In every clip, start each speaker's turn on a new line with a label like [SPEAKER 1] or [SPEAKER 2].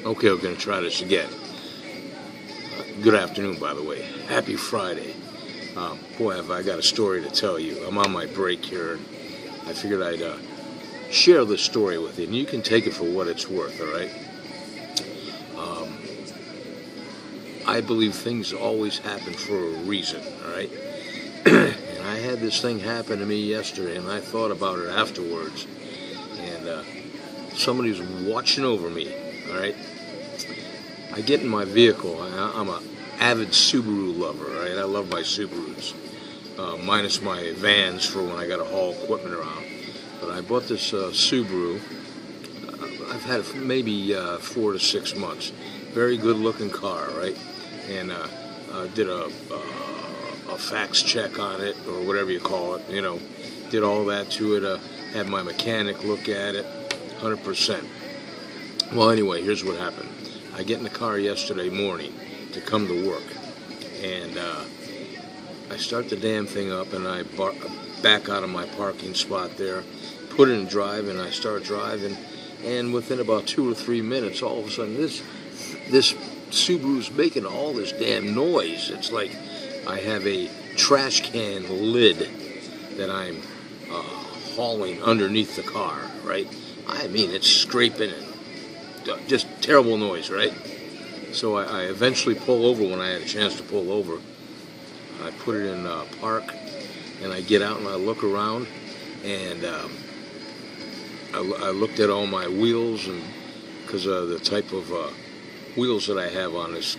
[SPEAKER 1] Okay, we're going to try this again. Good afternoon, by the way. Happy Friday. Boy, have I got a story to tell you. I'm on my break here, and I figured I'd share this story with you, and you can take it for what it's worth, all right? I believe things always happen for a reason, all right? And I had this thing happen to me yesterday, and I thought about it afterwards, and somebody was watching over me, all right? I get in my vehicle. I'm an avid Subaru lover, right? I love my Subarus, minus my vans for when I got to haul equipment around. But I bought this Subaru. I've had it for maybe 4 to 6 months. Very good-looking car, right? And did a fax check on it, or whatever you call it. You know, did all that to it. Had my mechanic look at it, 100%. Well, anyway, here's what happened. I get in the car yesterday morning to come to work, and I start the damn thing up, and I back out of my parking spot there, put it in drive, and I start driving, and within about 2 or 3 minutes, all of a sudden, this Subaru's making all this damn noise. It's like I have a trash can lid that I'm hauling underneath the car, right? I mean, it's scraping and just terrible noise, right? So I eventually pull over when I had a chance to pull over. I put it in park, and I get out and I look around, and I looked at all my wheels, and because of the type of wheels that I have on this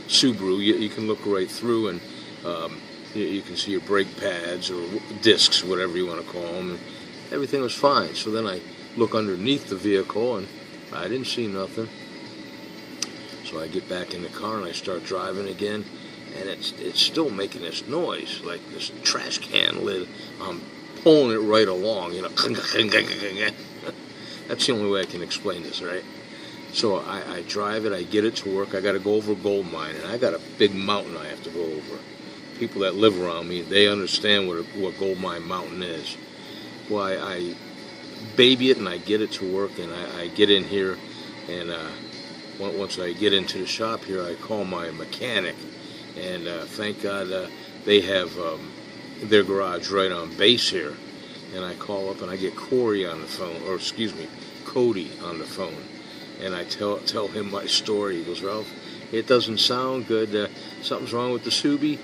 [SPEAKER 1] Subaru, you can look right through, and you can see your brake pads or discs, whatever you want to call them. Everything was fine. So then I look underneath the vehicle, and I didn't see nothing. So I get back in the car and I start driving again, and it's still making this noise, like this trash can lid. I'm pulling it right along, you know. That's the only way I can explain this, right? So I drive it, I get it to work. I got to go over Gold Mine, and I got a big mountain I have to go over. People that live around me, they understand what Gold Mine Mountain is. Well, I baby it, and I get it to work, and I get in here, and once I get into the shop here, I call my mechanic, and thank God they have their garage right on base here, and I call up and I get Corey on the phone, or excuse me, Cody on the phone, and I tell him my story. He goes, Ralph, it doesn't sound good. Something's wrong with the Subi.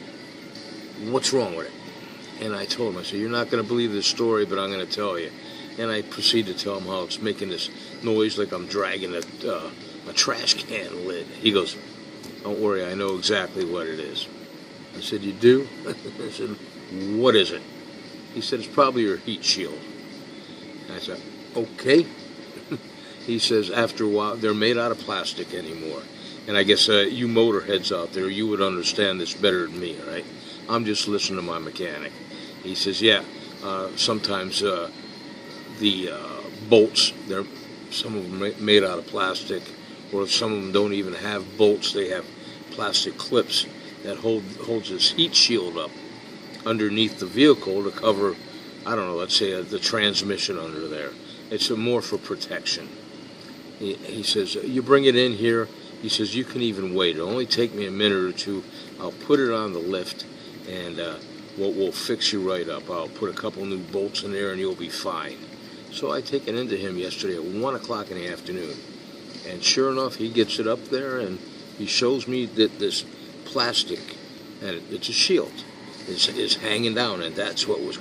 [SPEAKER 1] What's wrong with it? And I told him, I said, you're not going to believe this story, but I'm going to tell you. And I proceed to tell him how it's making this noise like I'm dragging a trash can lid. He goes, don't worry, I know exactly what it is. I said, you do? I said, what is it? He said, it's probably your heat shield. And I said, okay. He says, after a while, they're made out of plastic anymore. And I guess you motorheads out there, you would understand this better than me, right? I'm just listening to my mechanic. He says, yeah, sometimes the bolts, some of them made out of plastic, or some of them don't even have bolts. They have plastic clips that holds this heat shield up underneath the vehicle to cover, I don't know, let's say the transmission under there. It's more for protection. He says, you bring it in here. He says, you can even wait. It'll only take me a minute or two. I'll put it on the lift, and we'll fix you right up. I'll put a couple new bolts in there, and you'll be fine. So I take it into him yesterday at 1 o'clock in the afternoon. And sure enough, he gets it up there, and he shows me that this plastic, and it's a shield, is hanging down, and that's what was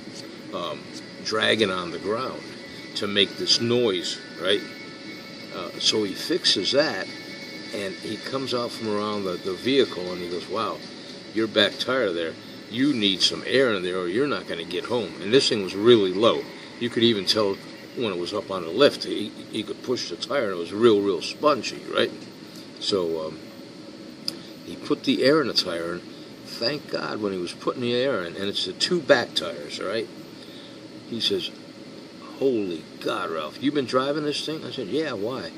[SPEAKER 1] dragging on the ground to make this noise, right? So he fixes that, and he comes out from around the vehicle, and he goes, wow, your back tire there, you need some air in there or you're not going to get home. And this thing was really low. You could even tell when it was up on the lift, he could push the tire, and it was real spongy, right? So he put the air in the tire, and thank God when he was putting the air in, and it's the 2 back tires, right? He says, holy God, Ralph, you been driving this thing? I said, yeah, why?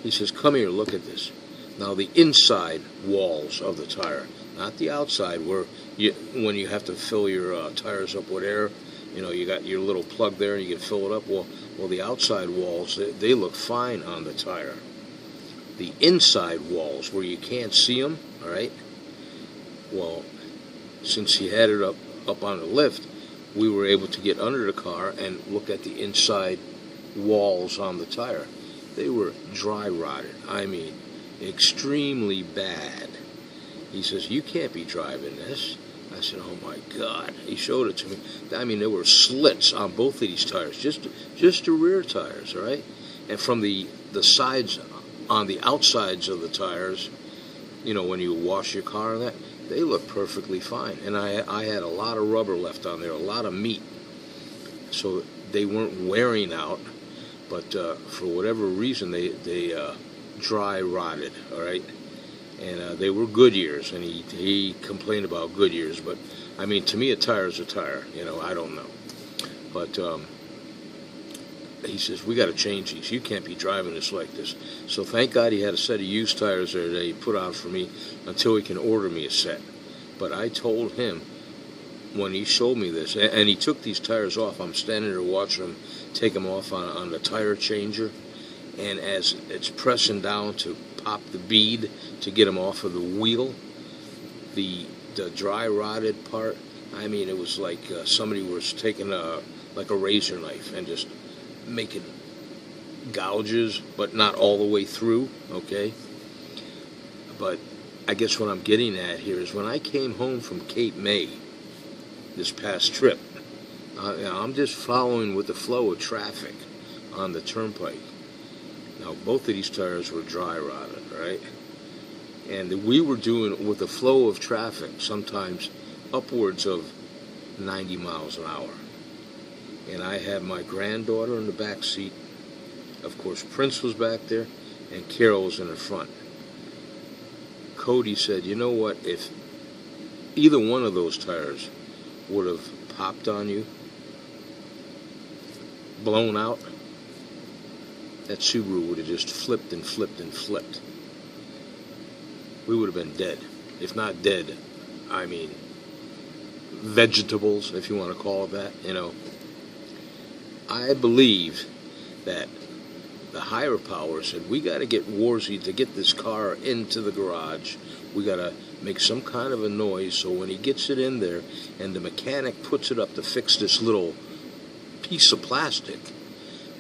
[SPEAKER 1] He says, come here, look at this. Now, the inside walls of the tire, not the outside, where when you have to fill your tires up with air, you know, you got your little plug there and you can fill it up. Well, the outside walls, they look fine on the tire. the inside walls where you can't see them, all right? Well, since he had it up on the lift, we were able to get under the car and look at the inside walls on the tire. They were dry rotted. I mean, extremely bad. He says, "You can't be driving this." I said, "Oh my God." He showed it to me. I mean, there were slits on both of these tires, just the rear tires, all right? And from the sides, on the outsides of the tires, you know, when you wash your car and that, they look perfectly fine. And I had a lot of rubber left on there, a lot of meat. So they weren't wearing out, but for whatever reason, they dry rotted, all right? And they were Goodyears, and he complained about Goodyears, but I mean, to me, a tire is a tire, you know, I don't know. But he says, "We got to change these. You can't be driving this like this." So thank God he had a set of used tires there that he put out for me until he can order me a set. But I told him when he showed me this, and he took these tires off, I'm standing there watching him take them off on the tire changer, and as it's pressing down to pop the bead to get them off of the wheel, the dry rotted part, I mean, it was like somebody was taking like a razor knife and just making gouges, but not all the way through, okay? But I guess what I'm getting at here is when I came home from Cape May this past trip, I'm just following with the flow of traffic on the turnpike. Now, both of these tires were dry rotted, right? And we were doing, with the flow of traffic, sometimes upwards of 90 miles an hour. And I had my granddaughter in the back seat. Of course, Prince was back there, and Carol was in the front. Cody said, "You know what, if either one of those tires would have popped on you, blown out, that Subaru would have just flipped and flipped and flipped. We would have been dead. If not dead, I mean, vegetables, if you want to call it that, you know." I believe that the higher power said, "We got to get Warzy to get this car into the garage. We got to make some kind of a noise so when he gets it in there and the mechanic puts it up to fix this little piece of plastic,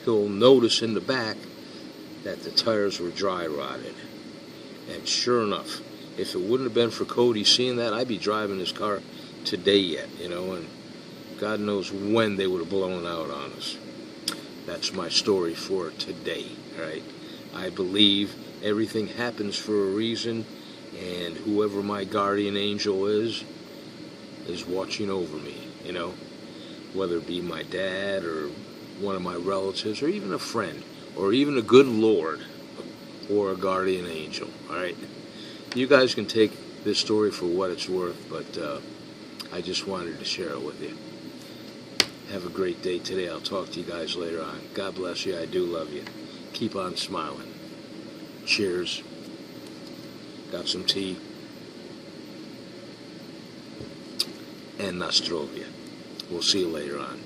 [SPEAKER 1] he'll notice in the back that the tires were dry rotted." And sure enough, if it wouldn't have been for Cody seeing that, I'd be driving this car today yet, you know, and God knows when they would have blown out on us. That's my story for today, all right? I believe everything happens for a reason, and whoever my guardian angel is watching over me, you know, whether it be my dad or one of my relatives or even a friend or even a good Lord or a guardian angel, all right? You guys can take this story for what it's worth, but I just wanted to share it with you. Have a great day today. I'll talk to you guys later on. God bless you. I do love you. Keep on smiling. Cheers. Got some tea. And Nostrovia. We'll see you later on.